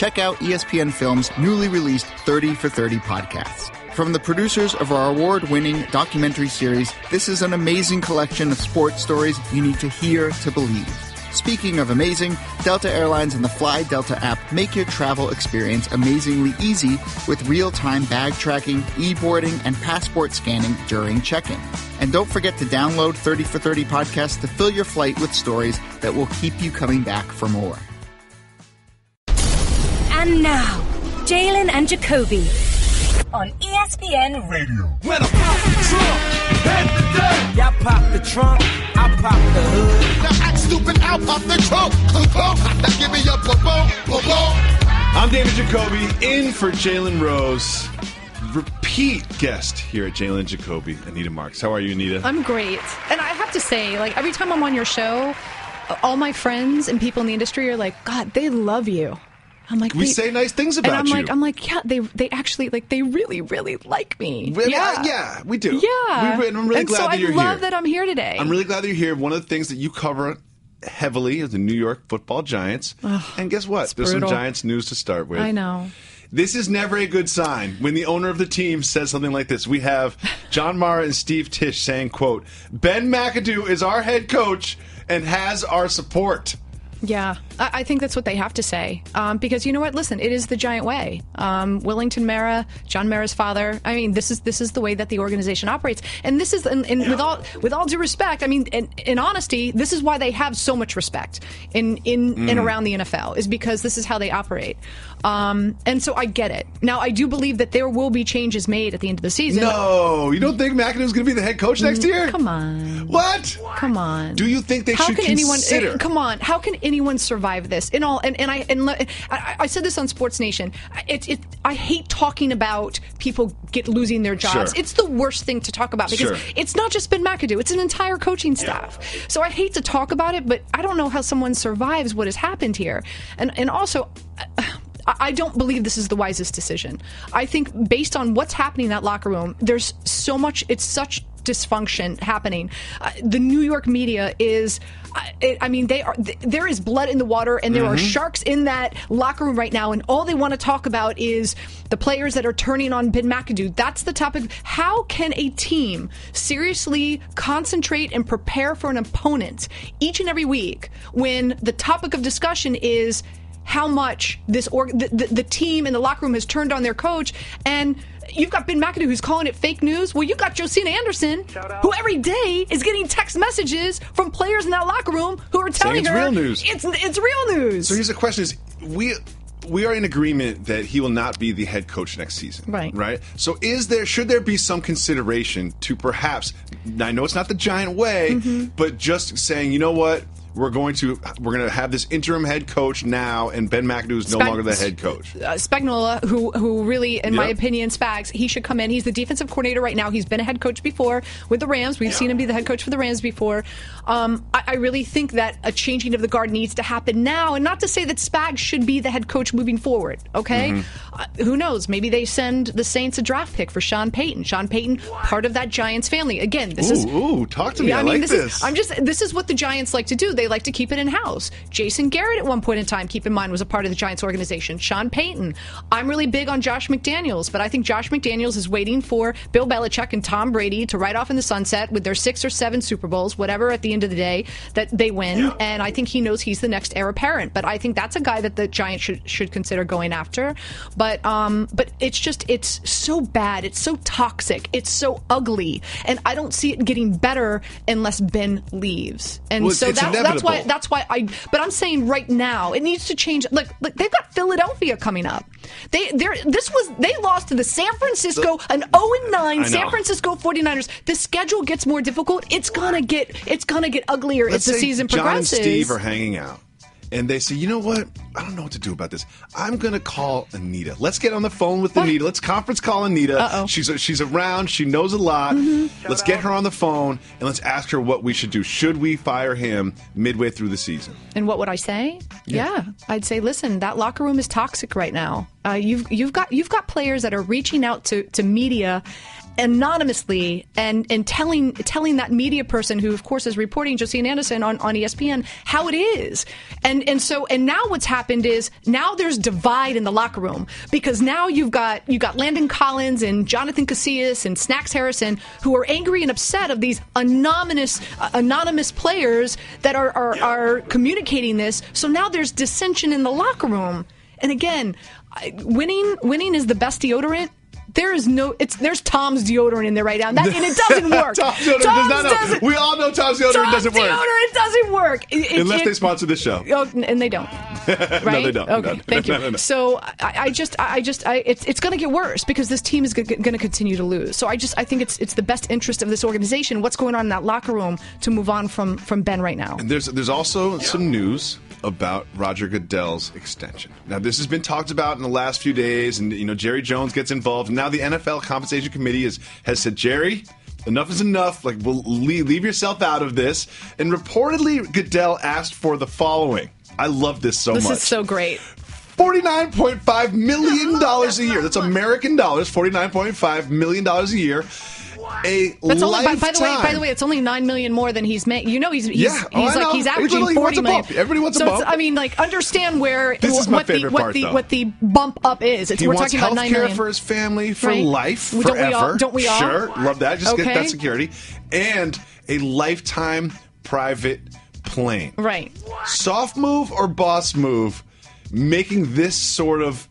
check out ESPN Film's newly released 30 for 30 podcast. From the producers of our award-winning documentary series, this is an amazing collection of sports stories you need to hear to believe. Speaking of amazing, Delta Airlines and the Fly Delta app make your travel experience amazingly easy with real-time bag tracking, e-boarding, and passport scanning during check-in. And don't forget to download 30 for 30 podcast to fill your flight with stories that will keep you coming back for more. And now, Jalen and Jacoby on ESPN Radio. When I pop the trunk, head the day. Y'all pop the trunk, I pop the hood. Now act stupid, I'll pop the trunk. Now give me your boom. I'm David Jacoby, in for Jalen Rose. Repeat guest here at Jalen and Jacoby, Anita Marks. How are you, Anita? I'm great. And I have to say, like, every time I'm on your show, all my friends and people in the industry are like, God, they love you. I'm like, we say nice things about you. I'm like, yeah, they actually, like, they really, really like me. Yeah, we do. Yeah. I'm really glad that you're here. I love that I'm here today. I'm really glad that you're here. One of the things that you cover heavily is the New York Football Giants. And guess what? There's some Giants news to start with. I know. This is never a good sign when the owner of the team says something like this. We have John Mara and Steve Tisch saying, quote, Ben McAdoo is our head coach and has our support. Yeah, I think that's what they have to say. Because you know what? Listen, it is the Giant way. Willington Mara, John Mara's father. I mean, this is the way that the organization operates. And this is, and with all due respect, I mean, in honesty, this is why they have so much respect in and around the NFL, is because this is how they operate. And so I get it. Now, I do believe that there will be changes made at the end of the season. No, you don't think McAdoo's going to be the head coach next year? Come on. What? Come on. Do you think they should consider? Come on. How can anyone survive this? I said this on Sports Nation. I hate talking about people losing their jobs. Sure. It's the worst thing to talk about because it's not just Ben McAdoo. It's an entire coaching staff. So I hate to talk about it, but I don't know how someone survives what has happened here. And also, I don't believe this is the wisest decision. I think based on what's happening in that locker room, there's so much, it's such dysfunction happening. The New York media is, there is blood in the water, and there are sharks in that locker room right now, and all they want to talk about is the players that are turning on Ben McAdoo. That's the topic. How can a team seriously concentrate and prepare for an opponent each and every week when the topic of discussion is how much the team in the locker room has turned on their coach? And you've got Ben McAdoo who's calling it fake news. Well, you've got Josina Anderson, who every day is getting text messages from players in that locker room who are telling her real news. It's real news. So here's the question: is we are in agreement that he will not be the head coach next season, right? So should there be some consideration to perhaps? I know it's not the Giant way, but just saying, you know what? We're going to have this interim head coach now, and Ben McAdoo is no longer the head coach. Spagnuolo, who really, in my opinion, Spags, he should come in. He's the defensive coordinator right now. He's been a head coach before with the Rams. We've seen him be the head coach for the Rams before. I really think that a changing of the guard needs to happen now, and not to say that Spags should be the head coach moving forward, okay? Who knows? Maybe they send the Saints a draft pick for Sean Payton. Sean Payton, part of that Giants family. Again, this is... Ooh, talk to me. I like this. This is what the Giants like to do. They like to keep it in-house. Jason Garrett at one point in time, keep in mind, was a part of the Giants organization. Sean Payton. I'm really big on Josh McDaniels, but I think Josh McDaniels is waiting for Bill Belichick and Tom Brady to ride off in the sunset with their 6 or 7 Super Bowls, whatever at the end of the day that they win, and I think he knows he's the next heir apparent. But I think that's a guy that the Giants should consider going after. But it's so bad. It's so toxic. It's so ugly, and I don't see it getting better unless Ben leaves. And so that's why I'm saying right now it needs to change. Look, they've got Philadelphia coming up. They lost to the San Francisco, an 0-9 San Francisco 49ers. The schedule gets more difficult. It's gonna get uglier as the season progresses. John and Steve are hanging out, and they say, you know what? I don't know what to do about this. I'm going to call Anita. Let's get on the phone with Anita. Let's conference call Anita. Uh-oh. She's around. She knows a lot. Let's get her on the phone, and let's ask her what we should do. Should we fire him midway through the season? And what would I say? Yeah. I'd say, listen, that locker room is toxic right now. You've got players that are reaching out to media anonymously and telling that media person who, of course, is reporting, Josine Anderson on ESPN, how it is. And now what's happened is now there's divide in the locker room, because now you've got Landon Collins and Jonathan Casillas and Snacks Harrison who are angry and upset of these anonymous players that are communicating this. So now there's dissension in the locker room. And again, winning is the best deodorant. There's Tom's deodorant in there right now, and it doesn't work. Tom's deodorant we all know Tom's deodorant doesn't work. Tom's deodorant doesn't work. Unless they sponsor the show. Oh, and they don't. Right? No, they don't. Okay, no. thank you. No. So it's going to get worse because this team is going to continue to lose. So I think it's the best interest of this organization, what's going on in that locker room, to move on from Ben right now. And there's also some news about Roger Goodell's extension. Now, this has been talked about in the last few days, and Jerry Jones gets involved. Now the NFL Compensation Committee has said, Jerry, enough is enough. Like, we'll leave yourself out of this. And reportedly, Goodell asked for the following. I love this so much. This is so great. $49.5 million a year. That's American dollars. $49.5 million a year. That's only, by the way, it's only $9 million more than he's made. He's averaging $40 million. Everybody wants a bump. I mean, understand where this is my favorite part, what the bump up is. We're talking about $9 million. He wants health care for his family for life, forever. Don't we all? Sure, love that. Just get that security and a lifetime private plane. Right. Soft move or boss move? Making this sort of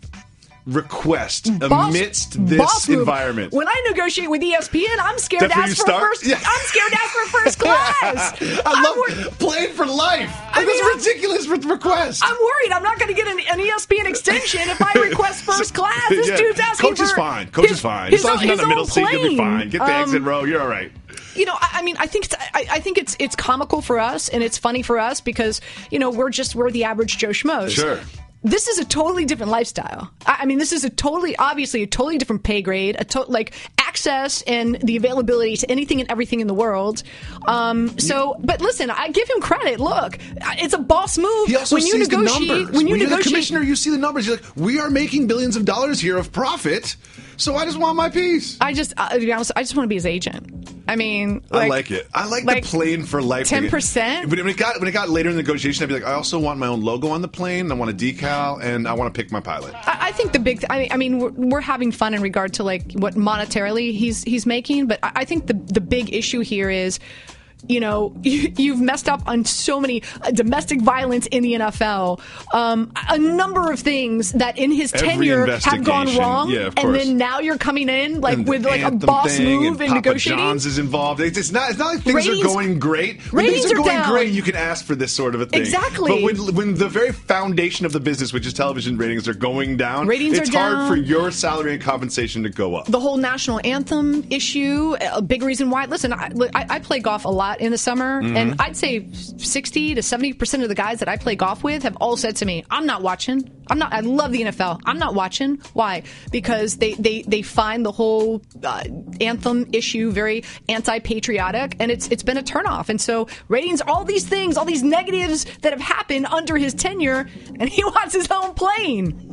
request amidst this environment. When I negotiate with ESPN, I'm scared to ask for first class. I love playing for life. That's ridiculous request. I'm worried I'm not going to get an ESPN extension if I request first class. This dude's asking Coach is fine. Coach is fine. As long as you're in the middle seat, you'll be fine. Get the exit row. You're all right. I think it's comical for us and it's funny for us because we're the average Joe Schmoes. Sure. This is a totally different lifestyle. I mean, this is obviously a totally different pay grade, access and the availability to anything and everything in the world. But listen, I give him credit. Look, it's a boss move. He also sees the numbers. When you're the commissioner, you see the numbers. You're like, we are making billions of dollars here of profit. So I just want my piece. To be honest, I just want to be his agent. I mean, I like it. I like the plane for life. 10%. But when it got later in the negotiation, I'd be like, I also want my own logo on the plane. I want a decal, and I want to pick my pilot. I think the big. We're having fun in regard to what monetarily he's making, but I think the big issue here is, you've messed up on so many domestic violence in the NFL, a number of things that in his tenure have gone wrong, and then now you're coming in with a boss move and negotiating. Papa John's is involved. It's not like things are going great. When things are going great, you can ask for this sort of a thing. Exactly. But when the very foundation of the business, which is television ratings, are going down, it's hard for your salary and compensation to go up. The whole national anthem issue, a big reason why. Listen, I play golf a lot in the summer, and I'd say 60 to 70% of the guys that I play golf with have all said to me, I'm not watching. I love the NFL. I'm not watching. Why? Because they find the whole anthem issue very anti-patriotic, and it's been a turnoff. And so ratings, all these things, all these negatives that have happened under his tenure, and he wants his own plane.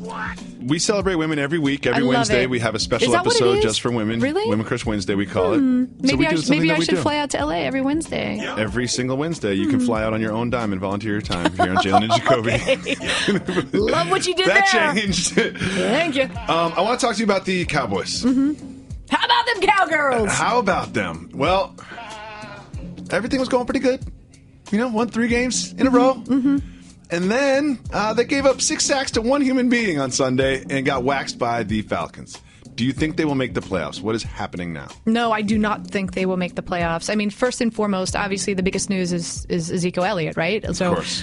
We celebrate women every week. Every Wednesday we have a special episode just for women. Really? Women Crush Wednesday, we call it. Maybe I should fly out to LA every Wednesday. Every single Wednesday. You can fly out on your own dime and volunteer your time here on Jalen and Jacoby. Love what you did that there. Changed. Thank you. I want to talk to you about the Cowboys. How about them Cowgirls? How about them? Well, everything was going pretty good. Won 3 games in a row. And then they gave up 6 sacks to one human being on Sunday and got waxed by the Falcons. Do you think they will make the playoffs? What is happening now? No, I do not think they will make the playoffs. I mean, first and foremost, obviously the biggest news is Ezekiel Elliott, right? So, of course.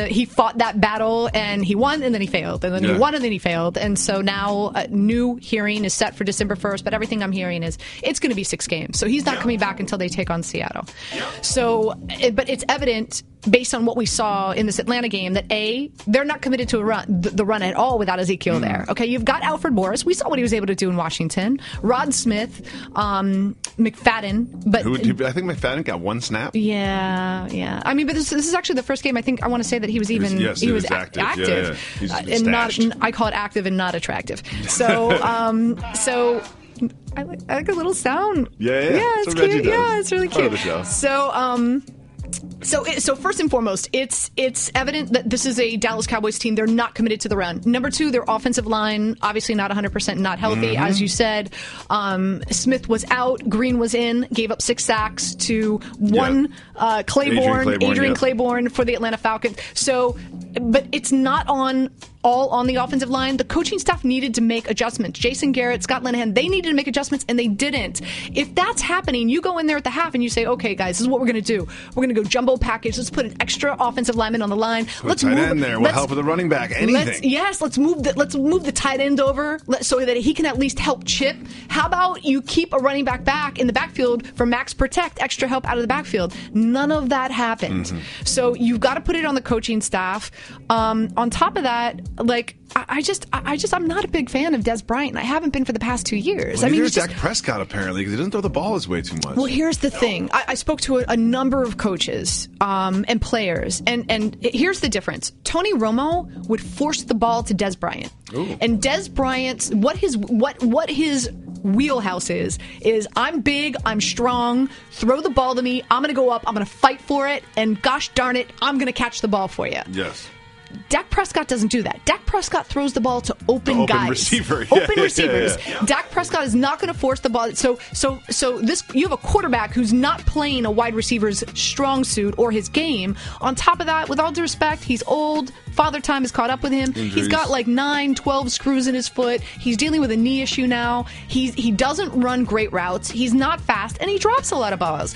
He fought that battle and he won and then he failed. And then he won and then he failed. And so now a new hearing is set for December 1st. But everything I'm hearing is it's going to be 6 games. So he's not coming back until they take on Seattle. So, but it's evident based on what we saw in this Atlanta game that they're not committed to the run at all without Ezekiel there. Okay, you've got Alfred Morris. We saw what he was able to do in Washington. Rod Smith, McFadden, but I think McFadden got 1 snap. Yeah. I mean, but this is actually the first game. I want to say that he was active. Yeah. He's and not. I call it active and not attractive. So I like a little sound. Yeah, it's cute. Yeah, it's really cute. So first and foremost, it's evident that this is a Dallas Cowboys team. They're not committed to the run. Number two, their offensive line, obviously not 100%, not healthy, as you said. Smith was out, Green was in, gave up 6 sacks to one Adrian Claiborne for the Atlanta Falcons. So, but it's not all on the offensive line. The coaching staff needed to make adjustments. Jason Garrett, Scott Linehan, they needed to make adjustments, and they didn't. If that's happening, you go in there at the half and you say, okay, guys, this is what we're going to do. We're going to go jumbo package. Let's put an extra offensive lineman on the line. Let's move in there. We'll help with the running back. Anything. Let's move the tight end over so that he can at least help chip. How about you keep a running back in the backfield for max protect, extra help out of the backfield? None of that happened. So you've got to put it on the coaching staff. On top of that, like, I'm not a big fan of Dez Bryant. I haven't been for the past 2 years. Well, he's Dak Prescott, apparently, because he doesn't throw the ball his way too much. Well, here's the thing. I spoke to a number of coaches and players, and here's the difference. Tony Romo would force the ball to Dez Bryant. Ooh. And Dez Bryant's what his wheelhouse is I'm big, I'm strong, throw the ball to me, I'm going to go up, I'm going to fight for it, and gosh darn it, I'm going to catch the ball for you. Yes. Dak Prescott doesn't do that. Dak Prescott throws the ball to open guys. Receivers. Yeah. Dak Prescott is not going to force the ball. So this, you have a quarterback who's not playing a wide receiver's strong suit or his game. On top of that, with all due respect, he's old. Father time has caught up with him. Injuries. He's got like 9-12 screws in his foot. He's dealing with a knee issue now. He doesn't run great routes. He's not fast, and he drops a lot of balls.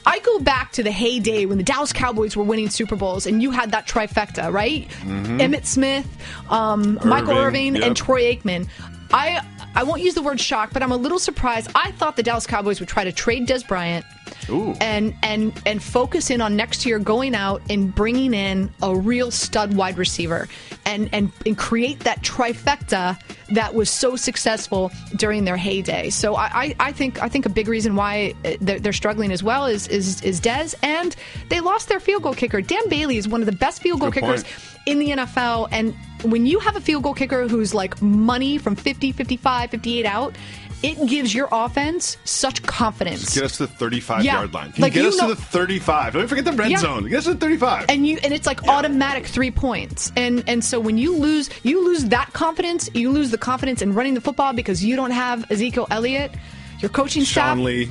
I go back to the heyday when the Dallas Cowboys were winning Super Bowls, and you had that trifecta, right? Emmitt Smith, Michael Irvin, and Troy Aikman. I won't use the word shock, but I'm a little surprised. I thought the Dallas Cowboys would try to trade Dez Bryant and focus in on next year going out and bringing in a real stud wide receiver and create that trifecta that was so successful during their heyday. So I think a big reason why they're struggling as well is Dez, and they lost their field goal kicker. Dan Bailey is one of the best field goal kickers in the NFL, and when you have a field goal kicker who's like money from 50, 55, 58 out, it gives your offense such confidence. Just get us to the 35-yard line. Can you get us to the 35? Don't forget the red zone. Get us to the 35. And it's like automatic 3 points. And so when you lose that confidence, you lose the confidence in running the football because you don't have Ezekiel Elliott, your coaching staff. Sean Lee.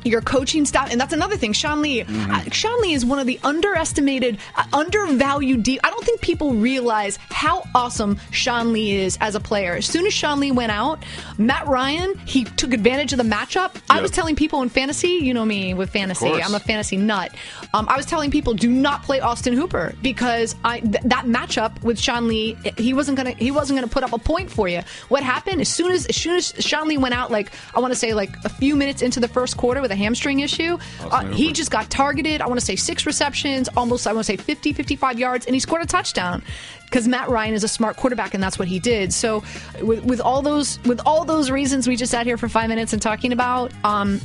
Your coaching staff, and that's another thing. Sean Lee. Sean Lee is one of the underestimated, undervalued. I don't think people realize how awesome Sean Lee is as a player. As soon as Sean Lee went out, Matt Ryan, he took advantage of the matchup. Yep. I was telling people in fantasy, you know me with fantasy, I'm a fantasy nut. I was telling people, do not play Austin Hooper because that matchup with Sean Lee, he wasn't gonna put up a point for you. What happened as soon as Sean Lee went out, like I want to say like a few minutes into the first quarter with a hamstring issue, he just got targeted. I want to say 6 receptions, almost I want to say 50, 55 yards, and he scored a touchdown because Matt Ryan is a smart quarterback, and that's what he did. So with all those reasons we just sat here for 5 minutes and talking about,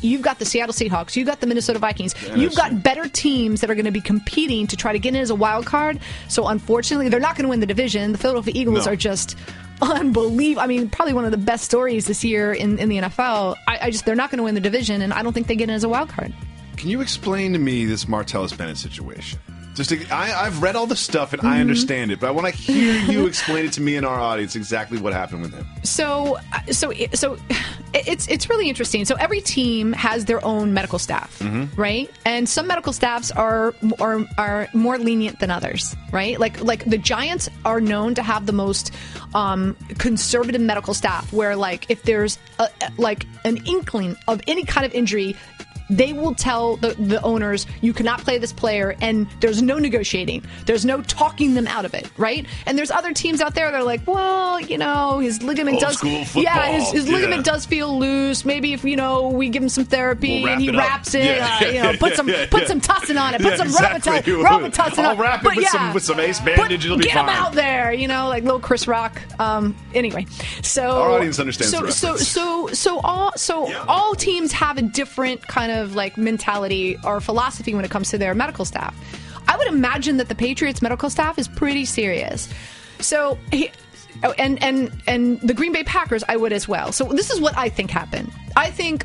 you've got the Seattle Seahawks, you've got the Minnesota Vikings, you've got better teams that are going to be competing to try to get in as a wild card. So unfortunately, they're not going to win the division. The Philadelphia Eagles are just unbelievable. I mean, probably one of the best stories this year in the NFL. They're not going to win the division, and I don't think they get in as a wild card. Can you explain to me this Martellus Bennett situation? I've read all the stuff and I understand it, but I want to hear you explain it to me and our audience exactly what happened with him. So it's really interesting. So every team has their own medical staff, right? And some medical staffs are more lenient than others, right? Like the Giants are known to have the most conservative medical staff, where like if there's an inkling of any kind of injury, they will tell the owners, you cannot play this player, and there's no negotiating. There's no talking them out of it, right? And there's other teams out there that are like, well, his ligament his ligament does feel loose. Maybe if, we give him some therapy and he wraps it, put some tussin on it, put some Robitussin on it. I'll wrap it with some ace bandage, it'll be fine. Get him out there, like little Chris Rock. Anyway, so our audience understands the reference. So all teams have a different kind of like mentality or philosophy when it comes to their medical staff. I would imagine that the Patriots medical staff is pretty serious. So and the Green Bay Packers, I would as well. So this is what I think happened. I think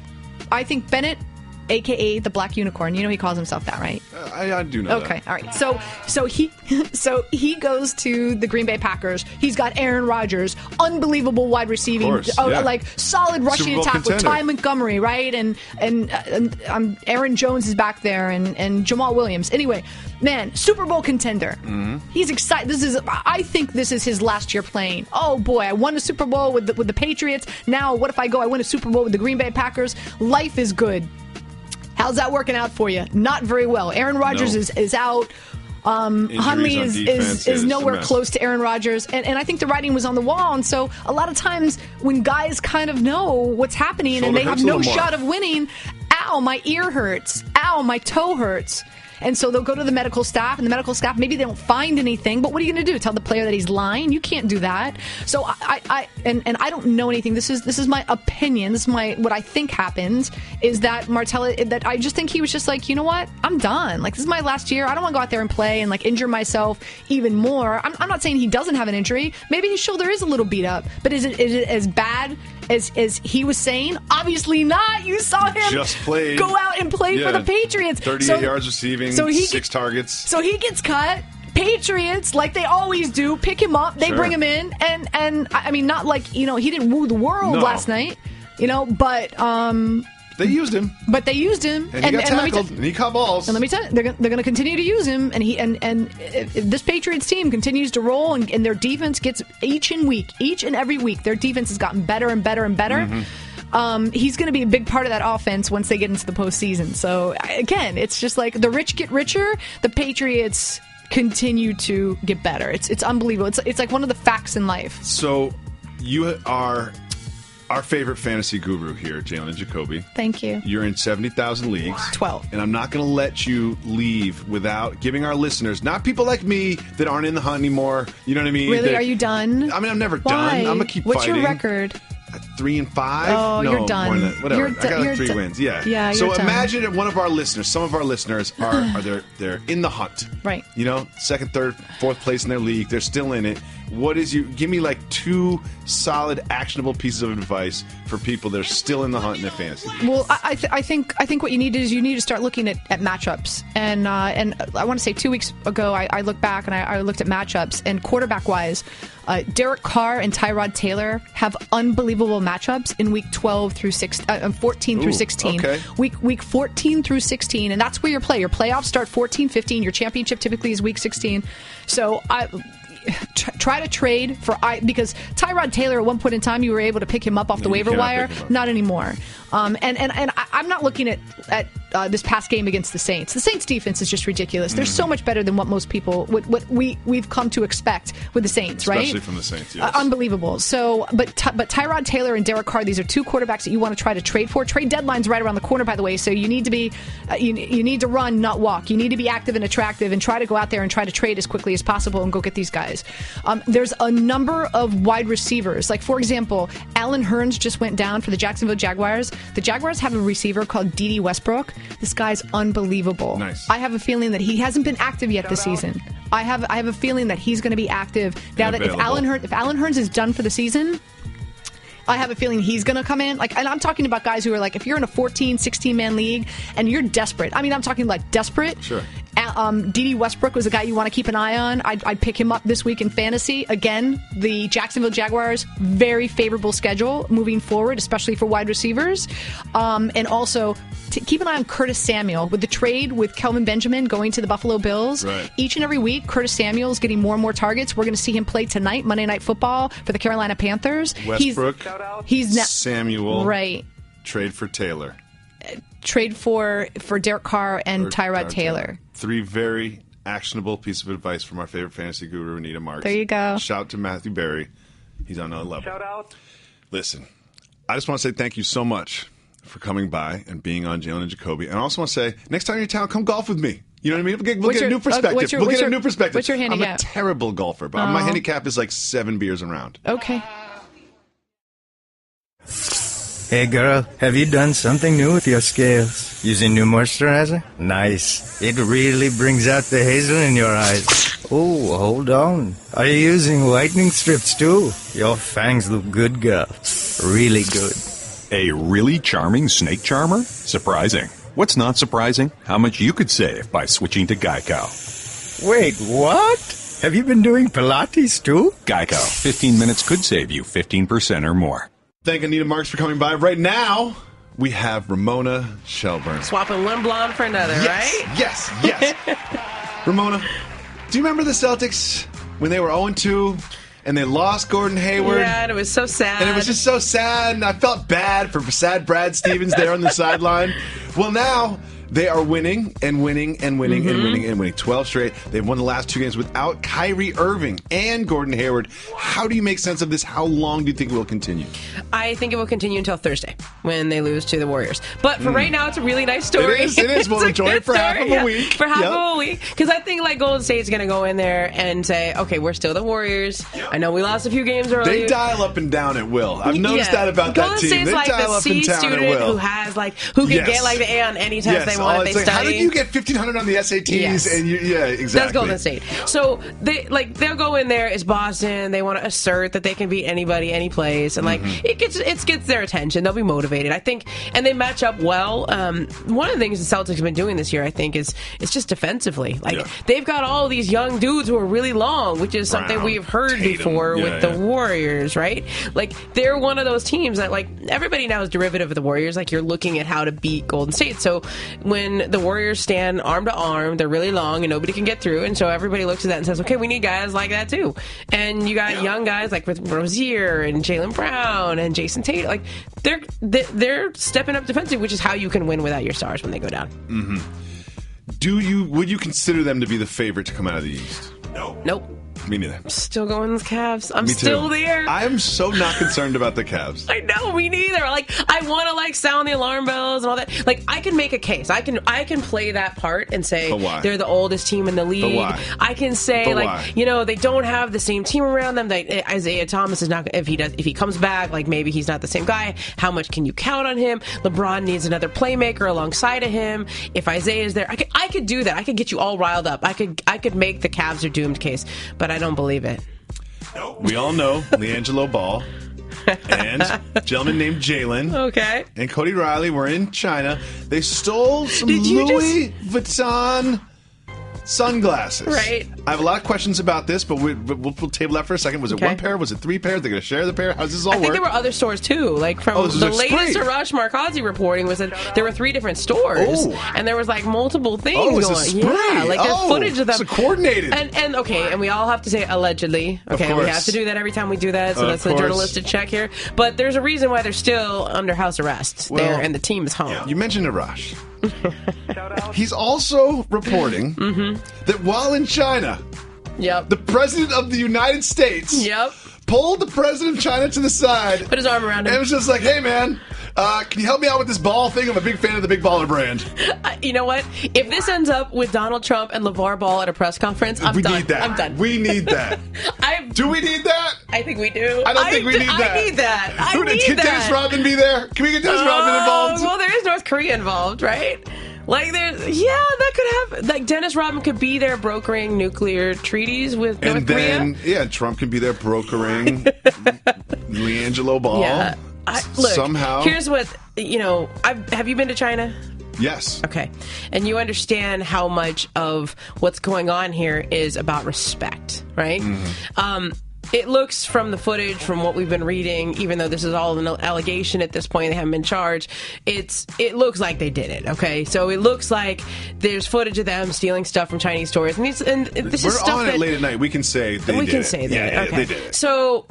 Bennett, a.k.a. the Black Unicorn. You know he calls himself that, right? I do know that. Okay, all right. So he goes to the Green Bay Packers. He's got Aaron Rodgers, unbelievable wide receiving, like solid rushing attack with Ty Montgomery, right? And Aaron Jones is back there, and Jamal Williams. Anyway, man, Super Bowl contender. Mm-hmm. He's excited. I think this is his last year playing. Oh boy, I won a Super Bowl with the Patriots. Now what if I win a Super Bowl with the Green Bay Packers? Life is good. How's that working out for you? Not very well. Aaron Rodgers is out. Huntley is nowhere close to Aaron Rodgers. And I think the writing was on the wall. And so a lot of times when guys kind of know what's happening and they have no shot of winning, ow, my ear hurts. Ow, my toe hurts. And so they'll go to the medical staff, and the medical staff, maybe they don't find anything, but what are you going to do? Tell the player that he's lying? You can't do that. So I don't know anything. This is my opinion. This is what I think happened is that Martella, that I just think he was just like, you know what? I'm done. Like, this is my last year. I don't want to go out there and play and like injure myself even more. I'm not saying he doesn't have an injury. Maybe his shoulder is a little beat up, but is it as bad as he was saying? Obviously not. You saw him just played. Go out and play for the Patriots. 38 yards receiving, 6 targets. So he gets cut. Patriots, like they always do, pick him up. They bring him in. And I mean, not like, he didn't woo the world last night, but... They used him. But they used him. And he got tackled, and he caught balls. And let me tell you, they're going to continue to use him. And if this Patriots team continues to roll and their defense gets each and every week, their defense has gotten better and better and better. Mm-hmm. He's going to be a big part of that offense once they get into the postseason. So, again, it's just like the rich get richer. The Patriots continue to get better. It's unbelievable. It's like one of the facts in life. So, you are... our favorite fantasy guru here, Jalen and Jacoby. Thank you. You're in 70,000 leagues. 12. And I'm not going to let you leave without giving our listeners, not people like me that aren't in the hunt anymore. You know what I mean? Really? Are you done? I mean, I'm never Why? done. I'm going to keep What's fighting. What's your record? 3-5? Oh, no, you're done. More than that. Whatever. I got like 3 wins. Yeah. Yeah, so you're imagine that one of our listeners, some of our listeners are they're in the hunt. Right. Second, third, fourth place in their league. They're still in it. Give me like 2 solid, actionable pieces of advice for people that are still in the hunt in their fantasy. Well, I think what you need to start looking at matchups. And I want to say 2 weeks ago, I looked back and I looked at matchups, and quarterback-wise, Derek Carr and Tyrod Taylor have unbelievable matchups in week 12 through 14 through 16. Okay. Week 14 through 16, and that's where your playoffs start 14, 15. Your championship typically is week 16. So try to trade because Tyrod Taylor at one point in time you were able to pick him up off the waiver wire. Not anymore. And I'm not looking at this past game against the Saints. The Saints defense is just ridiculous. They're so much better than what most people what we've come to expect with the Saints, right? Especially from the Saints. Yes. Unbelievable. So, but Tyrod Taylor and Derek Carr, these are 2 quarterbacks that you want to try to trade for. Trade deadline's right around the corner, by the way. So you need to be you need to run, not walk. You need to be active and attractive, and try to go out there and try to trade as quickly as possible and go get these guys. There's a number of wide receivers. Like, for example, Allen Hurns just went down for the Jacksonville Jaguars. The Jaguars have a receiver called Dede Westbrook. This guy's unbelievable. Nice. I have a feeling that he hasn't been active yet this season. I have a feeling that he's going to be active now. That if Allen Hurns is done for the season, I have a feeling he's going to come in. And I'm talking about guys who are like, if you're in a 14, 16-man league and you're desperate. I mean, I'm talking like desperate. Sure. Dede Westbrook was a guy you want to keep an eye on. I'd pick him up this week in fantasy. Again, the Jacksonville Jaguars, very favorable schedule moving forward, especially for wide receivers. And also, keep an eye on Curtis Samuel. With the trade with Kelvin Benjamin going to the Buffalo Bills, right. Each and every week, Curtis Samuel is getting more and more targets. We're going to see him play tonight, Monday Night Football, for the Carolina Panthers. Westbrook, he's Samuel, right. Trade for Taylor. Trade for Derek Carr and Tyrod Taylor. 3 very actionable pieces of advice from our favorite fantasy guru, Anita Marks. There you go. Shout to Matthew Berry. He's on another level. Shout out. Listen, I just want to say thank you so much for coming by and being on Jalen and Jacoby. And I also want to say, next time you're in town, come golf with me. You know what I mean? We'll get a new perspective. What's your handicap? I'm a terrible golfer, but my handicap is like 7 beers around. Okay. Hey girl, have you done something new with your scales? Using new moisturizer? Nice. It really brings out the hazel in your eyes. Oh, hold on. Are you using whitening strips too? Your fangs look good, girl. Really good. A really charming snake charmer? Surprising. What's not surprising? How much you could save by switching to Geico. Wait, what? Have you been doing Pilates too? Geico. 15 minutes could save you 15% or more. Thank Anita Marks for coming by. Right now, we have Ramona Shelburne. Swapping one blonde for another, right? Yes. Ramona, do you remember the Celtics when they were 0-2 and they lost Gordon Hayward? Yeah, and it was so sad. And it was just so sad, and I felt bad for sad Brad Stevens there on the sideline. Well, now they are winning and winning and winning and winning and winning. 12 straight. They've won the last 2 games without Kyrie Irving and Gordon Hayward. How do you make sense of this? How long do you think it will continue? I think it will continue until Thursday when they lose to the Warriors. But for right now, it's a really nice story. It is. We'll enjoy it for half of a week. For half of a week. Because I think Golden State's going to go in there and say, okay, we're still the Warriors. Yep. I know we lost a few games early. They dial up and down at will. I've noticed that about Golden that team. State's They like dial the up C and down student at will. who has who can get the A on any test they want if they study. How did you get 1,500 on the SATs? Yes. And exactly. That's Golden State. So they'll go in there. It's Boston. They want to assert that they can beat anybody, any place, and it gets their attention. They'll be motivated, I think, and they match up well. One of the things the Celtics have been doing this year, I think, is just defensively. They've got all these young dudes who are really long, which is something we've heard before with the Warriors, right? They're one of those teams that everybody now is derivative of the Warriors. You're looking at how to beat Golden State. So when the Warriors stand arm to arm, they're really long and nobody can get through, and so everybody looks at that and says, okay, we need guys like that too. And you got young guys with Rozier and Jalen Brown and Jason Tate. They're stepping up defensively, which is how you can win without your stars when they go down. Would you consider them to be the favorite to come out of the East? Nope. Me neither. I'm still going with the Cavs. I'm Me still too. there. I'm so not concerned about the Cavs. I know, me neither. I want to sound the alarm bells and all that. I can make a case. I can play that part and say they're the oldest team in the league. But why? I can say they don't have the same team around them. Isaiah Thomas is not. If he comes back, maybe he's not the same guy. How much can you count on him? LeBron needs another playmaker alongside of him. If Isaiah is there, I could do that. I could get you all riled up. I could make the Cavs are doomed case, but I don't believe it. We all know LiAngelo Ball and a gentleman named Jalen. Okay. And Cody Riley were in China. They stole some Louis Vuitton sunglasses. Right. I have a lot of questions about this, but we'll table that for a second. Was it one pair? Was it 3 pairs? They're going to share the pair? How does this all work? I think there were other stores, too. From the latest Arash Markazi reporting was that there were 3 different stores. And there was, multiple things going on. Yeah, there's footage of them. So coordinated. And we all have to say allegedly. Okay, we have to do that every time we do that, so that's the journalistic check here. But there's a reason why they're still under house arrest there, and the team is home. You mentioned Arash. He's also reporting that while in China, the president of the United States pulled the president of China to the side, put his arm around him, and was just like, hey man, can you help me out with this ball thing? I'm a big fan of the Big Baller brand. You know what? If this ends up with Donald Trump and LeVar Ball at a press conference, I'm done. Need that. I'm done. We need that. Do we need that? I think we do. I don't think we need that. I need that. Can Dennis Rodman be there? Can we get Dennis Rodman involved? Well, there is North Korea involved, right? That could happen. Dennis Rodman could be there brokering nuclear treaties with North Korea. And then, Trump can be there brokering LiAngelo Ball. Yeah. Look, somehow. Here's what, have you been to China? Yes. Okay. And you understand how much of what's going on here is about respect, right? It looks from the footage, from what we've been reading, even though this is all an allegation at this point, they haven't been charged, it looks like they did it, okay? So it looks like there's footage of them stealing stuff from Chinese stores. And this We're is stuff on it late at night. We can say they did it. We can say that. Yeah, okay. they did it. So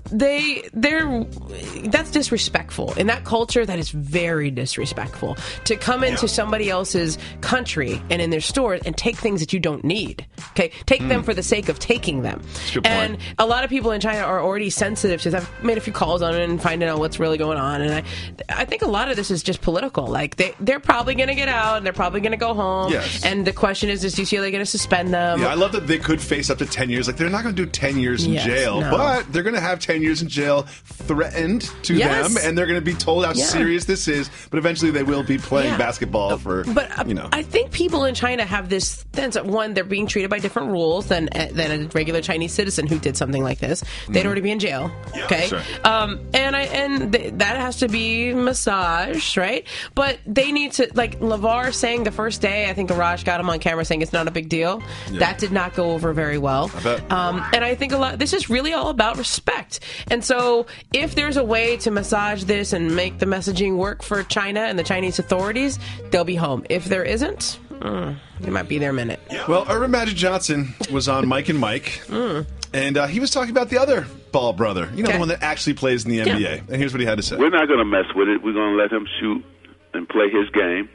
that's disrespectful. In that culture, that is very disrespectful. To come into somebody else's country and in their stores and take things that you don't need, okay? Take them for the sake of taking them. Good point. And a lot of people in China China are already sensitive to this. I've made a few calls on it and finding out what's really going on. And I think a lot of this is just political. Like, they're probably going to get out and they're probably going to go home. Yes. And the question is UCLA going to suspend them? Yeah, I love that they could face up to 10 years. Like, they're not going to do 10 years in jail, but they're going to have 10 years in jail threatened to them, and they're going to be told how serious this is. But eventually they will be playing basketball for, I think people in China have this sense that, one, they're being treated by different rules than a regular Chinese citizen who did something like this. They'd already be in jail. Okay, sure. That has to be massaged, right? But they need to, like LeVar saying the first day, I think Arash got him on camera saying it's not a big deal. Yeah. That did not go over very well. I bet. And I think this is really all about respect. And so if there's a way to massage this and make the messaging work for China and the Chinese authorities, they'll be home. If there isn't, it might be their minute. Well, Earvin Magic Johnson was on Mike and Mike, and he was talking about the other Ball brother, the one that actually plays in the NBA. And here's what he had to say. We're not going to mess with it. We're going to let him shoot and play his game.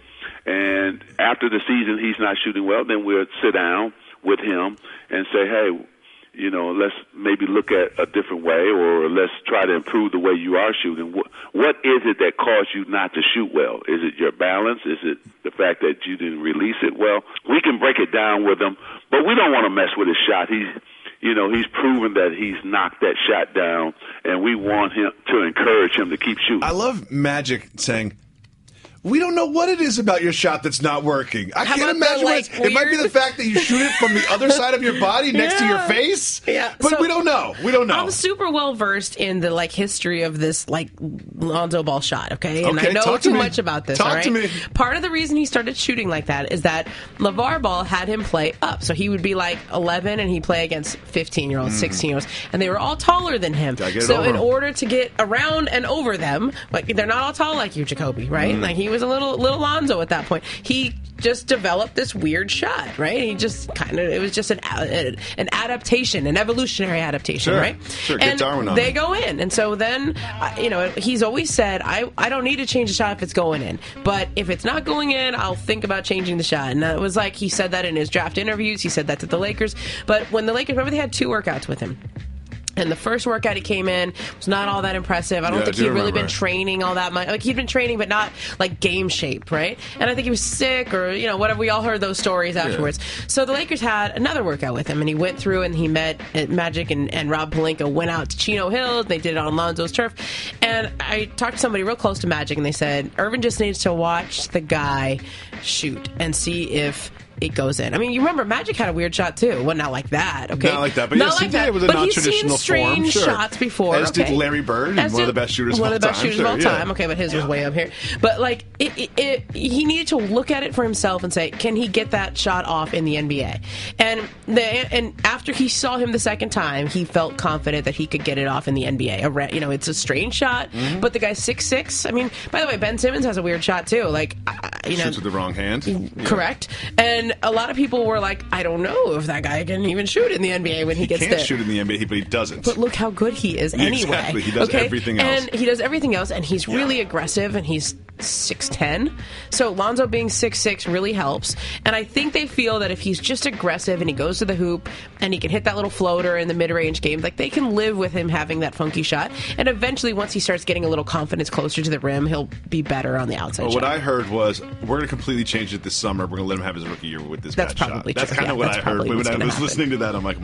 And after the season he's not shooting well, then we'll sit down with him and say, hey, let's maybe look at a different way, or let's try to improve the way you are shooting. What is it that caused you not to shoot well? Is it your balance? Is it the fact that you didn't release it well? We can break it down with him, but we don't want to mess with his shot. He's proven that he's knocked that shot down, and we want him to encourage him to keep shooting. I love Magic saying, we don't know what it is about your shot that's not working. I can't imagine it might be the fact that you shoot it from the other side of your body next to your face. Yeah. But we don't know. We don't know. I'm super well versed in the history of this Lonzo Ball shot, okay? And I know too much about this. Talk to me. Part of the reason he started shooting like that is that LeVar Ball had him play up. So he would be 11 and he'd play against 15-year-olds, 16-year-olds, and they were all taller than him. So in order to get around and over them, they're not all tall like you, Jacoby, right? He was a little Lonzo at that point. He just developed this weird shot, right? He just it was just an adaptation, an evolutionary adaptation, right? Sure, get Darwin on they it. go in, and so then, he's always said, I don't need to change the shot if it's going in, but if it's not going in, I'll think about changing the shot. And it was he said that in his draft interviews, he said that to the Lakers, but when the Lakers, remember they had 2 workouts with him. And the first workout he came in was not all that impressive. I don't think he'd really been training all that much. He'd been training, but not game shape, right? And I think he was sick or, whatever. We all heard those stories afterwards. Yeah. So the Lakers had another workout with him, and he went through and he met Magic and Rob Pelinka went out to Chino Hills. They did it on Lonzo's turf. And I talked to somebody real close to Magic, and they said, Earvin just needs to watch the guy shoot and see if it goes in. I mean, you remember Magic had a weird shot too. Well, not like that, okay? Not like that, but yes, he did. It was a non-traditional form. He's seen strange shots before. As did Larry Bird, one of the best shooters of all time. One of the best shooters of all time. Okay, but his was way up here. But he needed to look at it for himself and say, can he get that shot off in the NBA? And after he saw him the second time, he felt confident that he could get it off in the NBA. It's a strange shot, but the guy's 6'6". I mean, by the way, Ben Simmons has a weird shot too. Shoots with the wrong hand. Correct. And a lot of people were like, I don't know if that guy can even shoot in the NBA when he gets there. He can't shoot in the NBA, but he doesn't. But look how good he is anyway. Exactly. He does everything else. And he does everything else, and he's really aggressive, and he's 6'10". So Lonzo being 6'6" really helps. And I think they feel that if he's just aggressive and he goes to the hoop and he can hit that little floater in the mid-range game, they can live with him having that funky shot. And eventually, once he starts getting a little confidence closer to the rim, he'll be better on the outside shot. What I heard was, we're going to completely change it this summer. We're going to let him have his rookie year with this bad shot. That's kind of what I heard when I was listening to that. I'm like,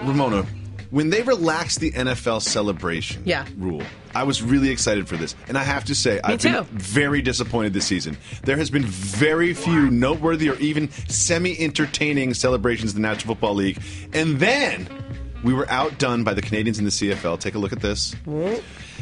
Ramona, when they relaxed the NFL celebration rule, I was really excited for this. And I have to say, I've been very disappointed this season. There has been very few noteworthy or even semi-entertaining celebrations in the National Football League. And then we were outdone by the Canadians in the CFL. Take a look at this.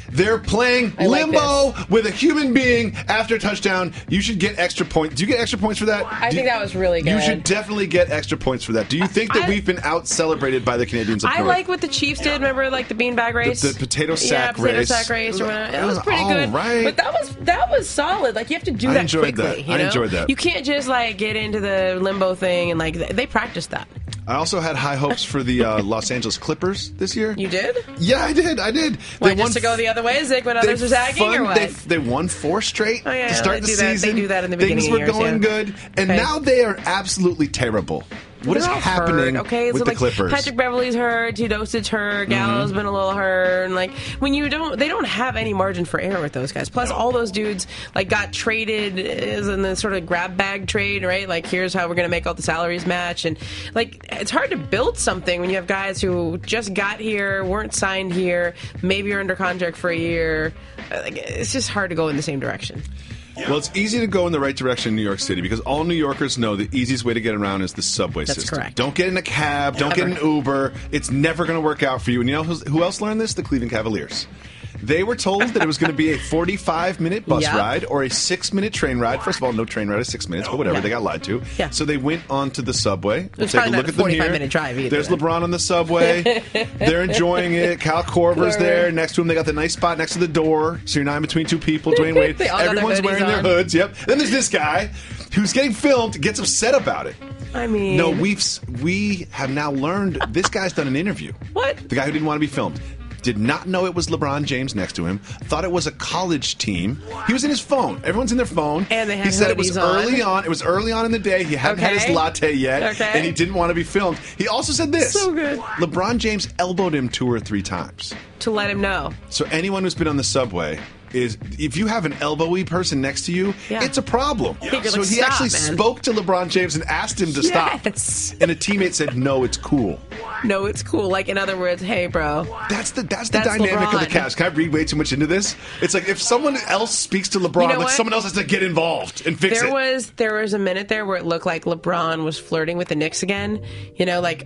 They're playing limbo with a human being after a touchdown. You should get extra points. Do you get extra points for that? I think that was really good. You should definitely get extra points for that. Do you think that we've been out-celebrated by the Canadians up north? I like what the Chiefs did. Remember, the beanbag race? The potato sack race. Potato sack race. Or whatever. It was pretty good. Right. But that was solid. You have to do that quickly. I enjoyed that. You can't just, get into the limbo thing. And, they practiced that. I also had high hopes for the Los Angeles Clippers this year. You did? Yeah, I did. Why, just to go the other way? Is it when others are zagging or what? They won 4 straight to start the season. They do that in the beginning of years. Things were going good. And now they are absolutely terrible. What is happening with the Clippers? Patrick Beverley's hurt, Teodosic's hurt, Gallo's been a little hurt, and like when they don't have any margin for error with those guys. Plus, all those dudes like got traded in the sort of grab bag trade, right? Like, here's how we're going to make all the salaries match, and like it's hard to build something when you have guys who just got here, weren't signed here, maybe are under contract for a year. Like, it's just hard to go in the same direction. Well, it's easy to go in the right direction in New York City because all New Yorkers know the easiest way to get around is the subway system. That's correct. Don't get in a cab. Don't get in an Uber. It's never going to work out for you. And you know who else learned this? The Cleveland Cavaliers. They were told that it was going to be a 45-minute bus ride or a 6-minute train ride. First of all, no train ride is 6 minutes, but whatever. They got lied to. Yeah. So they went onto the subway. It's probably not a 45-minute drive either. There's LeBron on the subway. They're enjoying it. Cal Korver's there. Next to him, they got the nice spot next to the door. So you're not in between two people. Dwayne Wade. Everyone's wearing their hoods. Yep. Then there's this guy who's getting filmed, gets upset about it. I mean... No, we have now learned this guy's done an interview. What? The guy who didn't want to be filmed. Did not know it was LeBron James next to him. Thought it was a college team. He was in his phone. Everyone's in their phone. And they had He said it was hoodies on. early on. It was early on in the day. He hadn't had his latte yet. Okay. And he didn't want to be filmed. He also said this. So good. LeBron James elbowed him 2 or 3 times. To let him know. So anyone who's been on the subway is if you have an elbowy person next to you, it's a problem. Yeah. So he actually spoke to LeBron James and asked him to stop. And a teammate said, no, it's cool. No, it's cool. Like, in other words, hey, bro. That's the dynamic LeBron. of the Cavs. Can I read way too much into this? It's like if someone else speaks to LeBron, like someone else has to get involved and fix it. There was a minute there where it looked like LeBron was flirting with the Knicks again. You know, like, we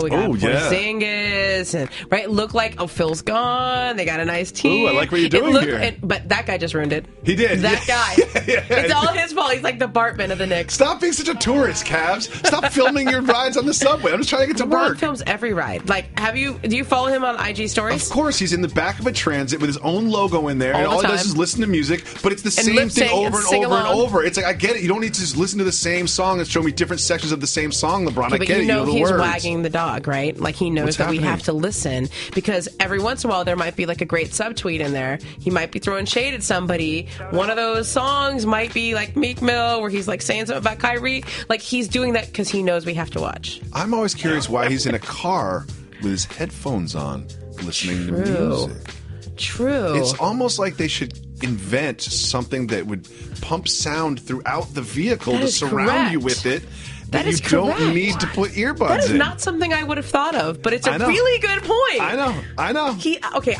got Porzingis. And, right? It looked like, Phil's gone. They got a nice team. Ooh, I like what you're doing here. But that guy just ruined it. He did. That guy. It's all his fault. He's like the Bartman of the Knicks. Stop being such a tourist, Cavs. Stop filming your rides on the subway. I'm just trying to get to LeBron work. films every ride. Like, do you follow him on IG stories? Of course. He's in the back of a transit with his own logo in there. All he does is listen to music, but it's the same thing over and over and over. It's like, I get it. You don't need to just listen to the same song and show me different sections of the same song, LeBron. I get it. You know the he's words. wagging the dog, right? Like, he knows that we have to listen because every once in a while there might be like a great subtweet in there. He might be throwing shade at somebody. One of those songs might be like Meek Mill where he's like saying something about Kyrie. Like, he's doing that because he knows we have to watch. I'm always curious why he's in a car with his headphones on listening to music. True. It's almost like they should invent something that would pump sound throughout the vehicle to surround you with it. That you don't need to put earbuds in. That is not something I would have thought of, but it's a really good point. I know.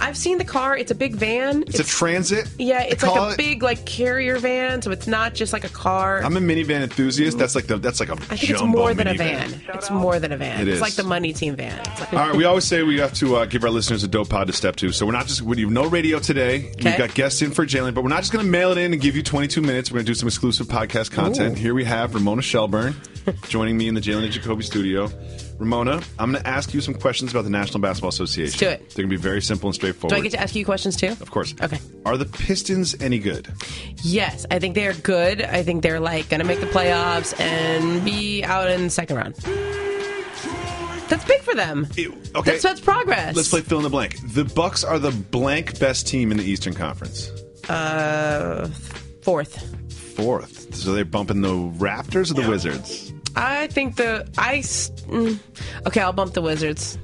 I've seen the car. It's a big van. It's a transit. Yeah, it's like a big carrier van, so it's not just like a car. I'm a minivan enthusiast. That's like a I think it's more than a van. It's more than a van. It's like the money team van. All right, we always say we have to give our listeners a dope pod to step to. So we're not just we have no radio today. Okay. We've got guests in for Jalen, but we're not just going to mail it in and give you 22 minutes. We're going to do some exclusive podcast content. Here we have Ramona Shelburne joining me in the Jalen and Jacoby studio. Ramona, I'm going to ask you some questions about the National Basketball Association. Let's do it. They're going to be very simple and straightforward. Do I get to ask you questions too? Of course. Okay. Are the Pistons any good? Yes, I think they're good. I think they're like going to make the playoffs and be out in the second round. That's big for them. Okay. That's progress. Let's play fill in the blank. The Bucks are the blank best team in the Eastern Conference. Fourth. So they're bumping the Raptors or the Wizards? I think I'll bump the Wizards.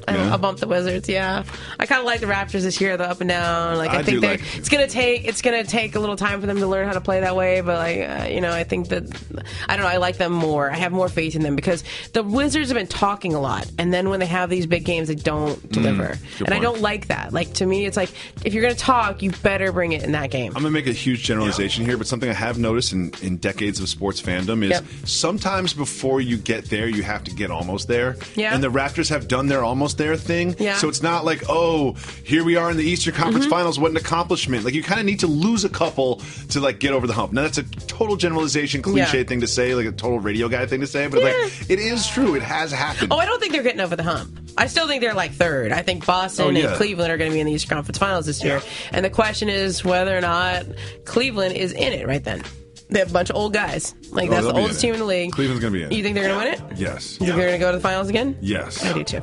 I'll bump the Wizards. Yeah, I kind of like the Raptors this year. They're up and down. Like I think it's gonna take a little time for them to learn how to play that way. But I think that I don't know. I like them more. I have more faith in them because the Wizards have been talking a lot, and then when they have these big games, they don't deliver. And I don't like that. Like to me, it's like if you're gonna talk, you better bring it in that game. I'm gonna make a huge generalization here, but something I have noticed in decades of sports fandom is sometimes before you get there, you have to get almost there. Yeah. And the Raptors have done their almost there thing. Yeah. So it's not like, here we are in the Eastern Conference Finals. What an accomplishment. Like you kind of need to lose a couple to like get over the hump. Now that's a total generalization, cliche thing to say, like a total radio guy thing to say, but like it is true. It has happened. I don't think they're getting over the hump. I still think they're like third. I think Boston and Cleveland are going to be in the Eastern Conference Finals this year. And the question is whether or not Cleveland is in it right then. They have a bunch of old guys. Like, that's the oldest team in the league. Cleveland's going to be in it. You think they're going to win it? Yes. You think they're going to go to the finals again? Yes. I do too.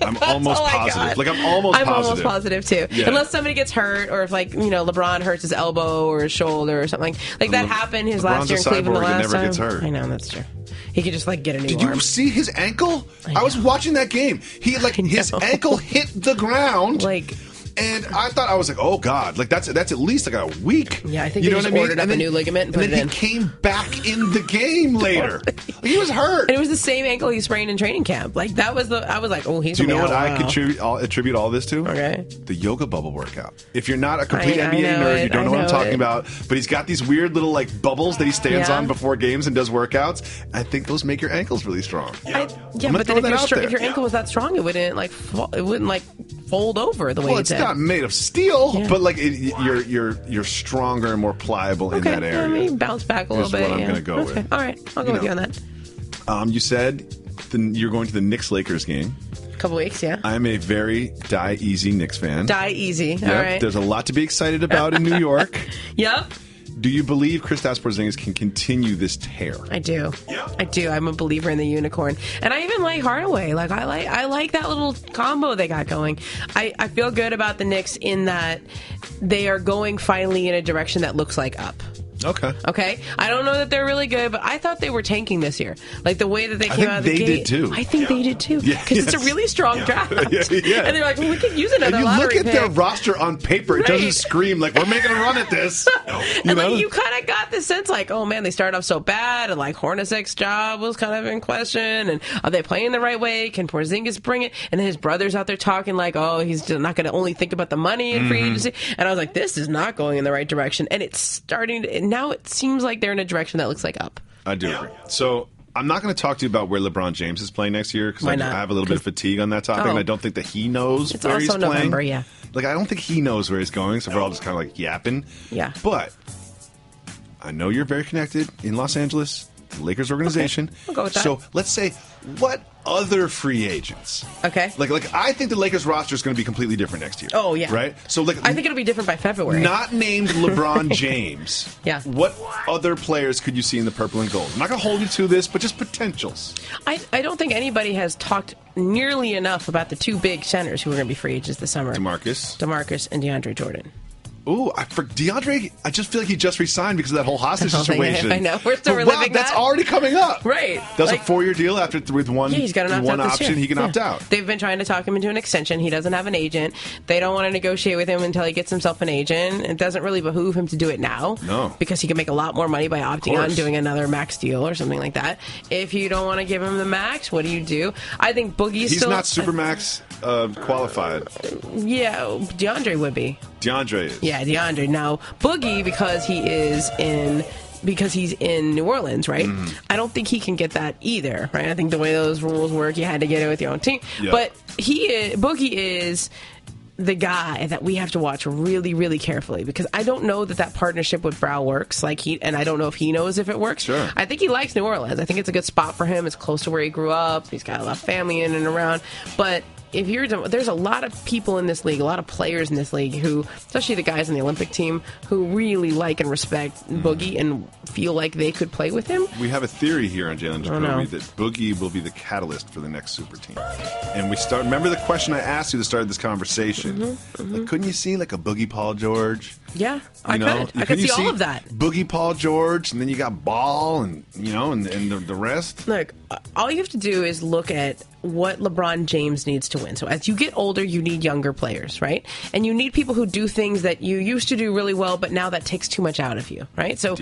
I'm almost positive. Like, I'm almost positive. I'm almost positive, too. Yeah. Unless somebody gets hurt, or if, like, LeBron hurts his elbow or his shoulder or something. Like that happened his last year in Cleveland the last time. Gets hurt. I know, that's true. He could just, like, get a new Did arm. you see his ankle? I was watching that game. His ankle hit the ground. And I thought, I was like, oh, God. Like, that's at least, like, a week. Yeah, I think he just ordered up a new ligament and put it in. And then he came back in the game later. He was hurt. And it was the same ankle he sprained in training camp. Like, that was I was like, oh, he's going to be out. Do you know what I attribute all this to? Okay. The yoga bubble workout. If you're not a complete NBA nerd, you don't know what I'm talking about. But he's got these weird little, like, bubbles that he stands on before games and does workouts. I think those make your ankles really strong. But then if your ankle was that strong, it wouldn't fold over the way it did. Well, it's not made of steel, but like you're stronger and more pliable in that area. Maybe bounce back a little bit. That's what I'm going to go with. All right, I'll go with you on that. You said you're going to the Knicks-Lakers game. A couple weeks, yeah. I'm a very die easy Knicks fan. Die easy. Yep. All right. There's a lot to be excited about in New York. Yep. Do you believe Kristaps Porzingis can continue this tear? I do. Yeah. I do. I'm a believer in the unicorn. And I even like Hardaway. Like I like that little combo they got going. I feel good about the Knicks in that they are going finally in a direction that looks like up. Okay. I don't know that they're really good, but I thought they were tanking this year. Like the way that they came out of the gate. They did too. I think they did too. Because it's a really strong draft. And they're like, well, we could use another lottery pick. And you look at their roster on paper, it doesn't scream like we're making a run at this. You kind of got this sense like, oh man, they started off so bad, and like Hornacek's job was kind of in question, and are they playing the right way? Can Porzingis bring it? And then his brother's out there talking like, oh, he's not going to only think about the money in free agency. And I was like, this is not going in the right direction. And it's starting to, now it seems like they're in a direction that looks like up. I do agree. So I'm not going to talk to you about where LeBron James is playing next year because I have a little bit of fatigue on that topic, and I don't think that he knows where he's playing. It's also November, yeah. Like, I don't think he knows where he's going, so we're all just kind of like yapping. Yeah. But I know you're very connected in Los Angeles, the Lakers organization. Okay. I'll go with that. So let's say, what other free agents? Okay. Like I think the Lakers roster is going to be completely different next year. Oh, yeah. Right? So I think it'll be different by February. Not named LeBron James. Yeah. What other players could you see in the purple and gold? I'm not going to hold you to this, but just potentials. I don't think anybody has talked nearly enough about the two big centers who are going to be free agents this summer. DeMarcus and DeAndre Jordan. Ooh, for DeAndre, I just feel like he just resigned because of that whole hostage situation. I know. We're still reliving that. That's already coming up. Right. That's a 4-year deal with one, he's got an one option. He can opt out. They've been trying to talk him into an extension. He doesn't have an agent. They don't want to negotiate with him until he gets himself an agent. It doesn't really behoove him to do it now. No. Because he can make a lot more money by opting on doing another max deal or something like that. If you don't want to give him the max, what do? I think Boogie's still... He's not Supermax qualified. Yeah, DeAndre would be. DeAndre is. Yeah, DeAndre. Now, Boogie, because he's in New Orleans, right? I don't think he can get that either, right? I think the way those rules work, you had to get it with your own team. Yep. But Boogie is the guy that we have to watch really, really carefully because I don't know that partnership with Brow works and I don't know if he knows if it works. Sure. I think he likes New Orleans. I think it's a good spot for him. It's close to where he grew up. He's got a lot of family in and around. But there's a lot of people in this league, a lot of players in this league who, especially the guys in the Olympic team, who really like and respect Boogie and feel like they could play with him. We have a theory here on Jalen and Jacoby that Boogie will be the catalyst for the next super team. And remember the question I asked you at the start of this conversation? Like, couldn't you see like a Boogie Paul George? Yeah, I could see all of that. Boogie Paul George, and then you got Ball, and the rest. Look, all you have to do is look at what LeBron James needs to win. So as you get older, you need younger players, right? And you need people who do things that you used to do really well, but now that takes too much out of you, right? So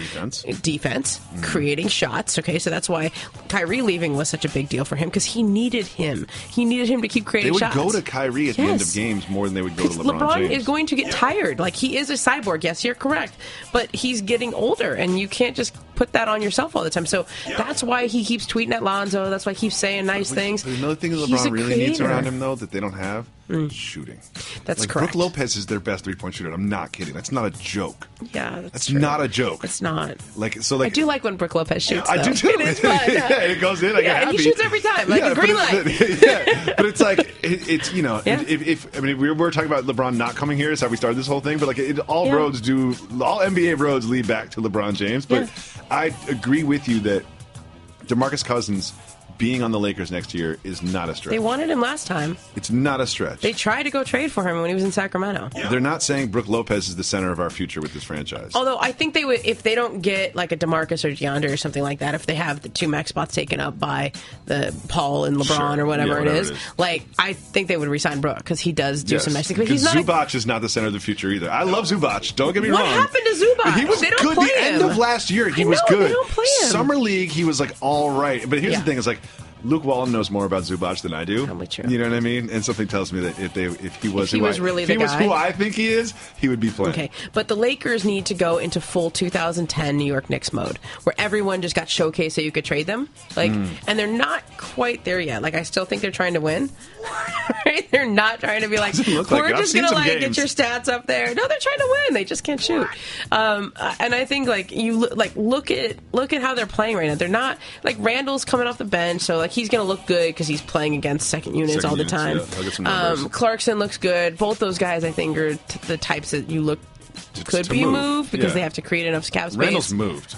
defense, creating shots. Okay, so that's why Kyrie leaving was such a big deal for him because he needed him. He needed him to keep creating shots. They would go to Kyrie at the end of games more than they would go to LeBron James. Is going to get tired. Like, he is a cyborg. Yes, you're correct. But he's getting older, and you can't just put that on yourself all the time. So that's why he keeps tweeting at Lonzo. That's why he keeps saying nice things. But another thing that LeBron really needs around him, though, that they don't have, shooting. That's correct. Brook Lopez is their best three-point shooter. I'm not kidding. That's not a joke. Yeah, that's true. Not a joke. It's not. I do like when Brook Lopez shoots. I do too. It is fun. It goes in. I get happy. And he shoots every time, like a green light. But it's like if we were talking about LeBron not coming here, is how we started this whole thing. But all NBA roads lead back to LeBron James. But I agree with you that DeMarcus Cousins being on the Lakers next year is not a stretch. They wanted him last time. It's not a stretch. They tried to go trade for him when he was in Sacramento. They're not saying Brook Lopez is the center of our future with this franchise. Although I think they would, if they don't get like a DeMarcus or DeAndre or something like that, if they have the 2 max spots taken up by the Paul and LeBron or whatever it is, like I think they would resign Brook because he does do some nice things. But he's not Zubac is not the center of the future either. I love Zubac. Don't get me wrong. What happened to Zubac? He was they don't good. play The him. end of last year, he was good. They don't play him. Summer League, he was like all right. But here's the thing: is like. Luke Walton knows more about Zubac than I do. Probably true. You know what I mean? And something tells me that if he was really the guy, if he was who I think he is, he would be playing. Okay, but the Lakers need to go into full 2010 New York Knicks mode, where everyone just got showcased so you could trade them. Like, and they're not quite there yet. Like, I still think they're trying to win. Right? They're not trying to be like, we're just gonna like get your stats up there. No, they're trying to win. They just can't shoot. And I think like look at how they're playing right now. They're not like Randall's coming off the bench, so like he's gonna look good because he's playing against second units all the time. Yeah, Clarkson looks good. Both those guys, I think, are the types that you look could be moved because they have to create enough cap space. Randall's moved.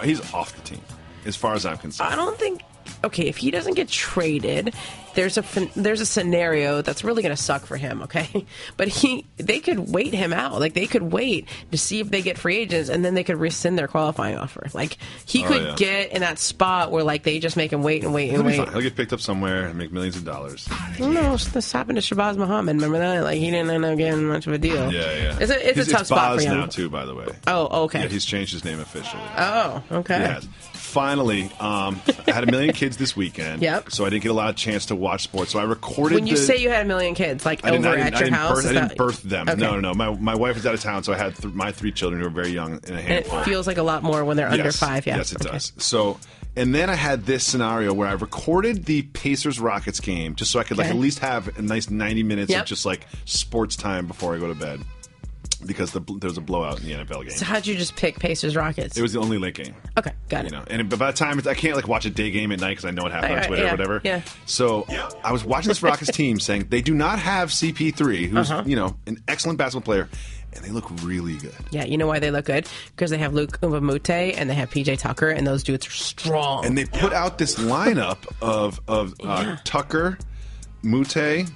He's off the team, as far as I'm concerned. I don't think. Okay, if he doesn't get traded, there's a scenario that's really going to suck for him, okay? But they could wait him out. Like, they could wait to see if they get free agents, and then they could rescind their qualifying offer. Like, he could get in that spot where, like, they just make him wait and wait and wait. He'll get picked up somewhere and make millions of dollars. I don't know. This happened to Shabazz Muhammad. Remember that? Like, he didn't end up getting much of a deal. Yeah. It's a tough spot for him. now, too, by the way. Oh, okay. Yeah, he's changed his name officially. Oh, okay. He has. Finally, I had 1 million kids this weekend. Yep. So I didn't get a lot of chance to watch sports. So I recorded. When you say you had 1 million kids, like at your house, I didn't birth them. Okay. No. My wife was out of town, so I had my 3 children who were very young in a handful. And it feels like a lot more when they're under 5. Yeah. Yes, it does. So, and then I had this scenario where I recorded the Pacers Rockets game just so I could like at least have a nice 90 minutes of just like sports time before I go to bed. Because there was a blowout in the NFL game. So how'd you just pick Pacers Rockets? It was the only late game. Okay, got it. And by the time I can't like watch a day game at night because I know what happened on Twitter or whatever. Yeah. So I was watching this Rockets team saying they do not have CP3, who's an excellent basketball player, and they look really good. Yeah, you know why they look good? Because they have Luke Mbamute and they have PJ Tucker, and those dudes are strong. And they put out this lineup of Tucker, Mute.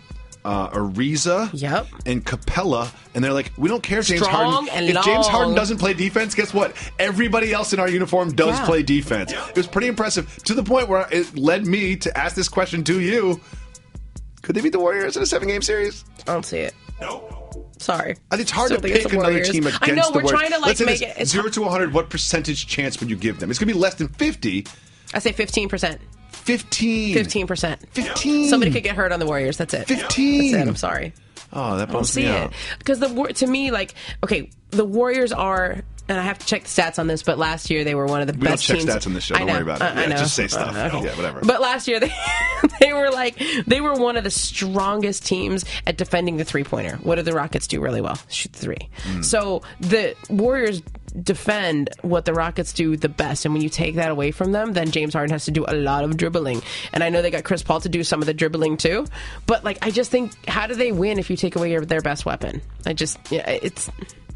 Ariza and Capella, and they're like, we don't care if James Harden. If James Harden doesn't play defense, guess what? Everybody else in our uniform does play defense. It was pretty impressive to the point where it led me to ask this question to you: could they beat the Warriors in a 7-game series? I don't see it. No. Sorry. It's hard to pick another team against the Warriors. I know, we're trying to Let's make it 0 to 100. What percentage chance would you give them? It's going to be less than 50. I say 15%. 15%. 15. Somebody could get hurt on the Warriors. That's it. 15. That's it. I'm sorry. Oh, that bums me out. Because to me, like, okay, the Warriors are, and I have to check the stats on this, but last year they were one of the best teams. We don't check stats on this show. Don't worry about it. I know. Just say stuff. Okay. Yeah, whatever. But last year they were one of the strongest teams at defending the 3-pointer. What do the Rockets do really well? Shoot the 3. So the Warriors defend what the Rockets do the best, and when you take that away from them, then James Harden has to do a lot of dribbling. And I know they got Chris Paul to do some of the dribbling too, but like I just think, how do they win if you take away their best weapon? It's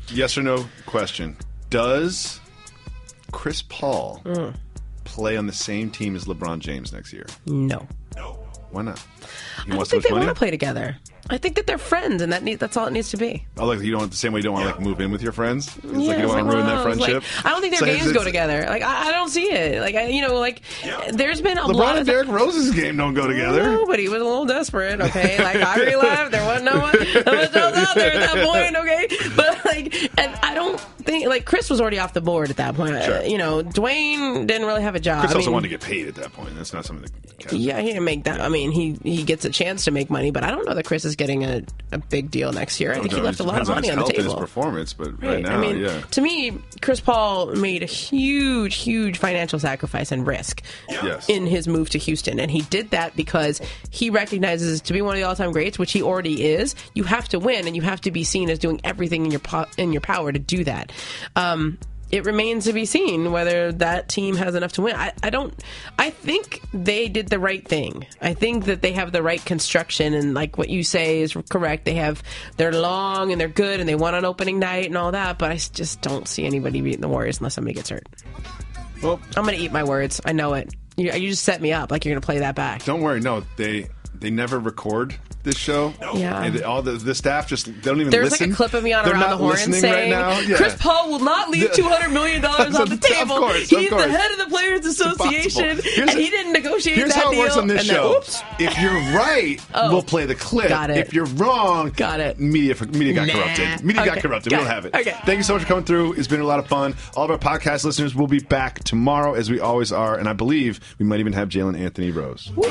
yes or no question. Does Chris Paul play on the same team as LeBron James next year? No. Why not? I don't think they want to play together. I think that they're friends, and that's all it needs to be. Oh, like you don't the same way you don't want to like move in with your friends. It's like you don't want to ruin that friendship. Like, I don't think their games go together. Like I don't see it. Like there's been a LeBron lot of and Derrick Rose's game don't go together. No, but he was a little desperate. Okay, like Kyrie left. There wasn't much else out there at that point. Okay, but and I don't think Chris was already off the board at that point. Sure. Dwayne didn't really have a job. Chris also wanted to get paid at that point. That's not something that. Yeah, he didn't make that. I mean, he gets a chance to make money, but I don't know that Chris is getting a big deal next year. I think he left a lot of money on the table. His performance, but right now, to me, Chris Paul made a huge financial sacrifice and risk in his move to Houston, and he did that because he recognizes to be one of the all-time greats, which he already is. You have to win, and you have to be seen as doing everything in your power to do that. It remains to be seen whether that team has enough to win. I think they did the right thing. I think that they have the right construction, and like what you say is correct. They're long and they're good and they won on opening night and all that, but I just don't see anybody beating the Warriors unless somebody gets hurt. Well, I'm going to eat my words. I know it. You just set me up like you're going to play that back. Don't worry. No, they never record this show. Yeah. And all the staff just they don't even There's listen. Like a clip of me on They're Around the not Horn listening saying, right now. Yeah. Chris Paul will not leave $200 million on the table. Of course. He's the head of the Players Association, and he didn't negotiate that deal. Here's how it works on this show. Oops. If you're right, we'll play the clip. Got it. If you're wrong, got it. Media got corrupted. Media got corrupted. We don't have it. Okay. Thank you so much for coming through. It's been a lot of fun. All of our podcast listeners will be back tomorrow, as we always are, and I believe we might even have Jalen Anthony Rose. Woo.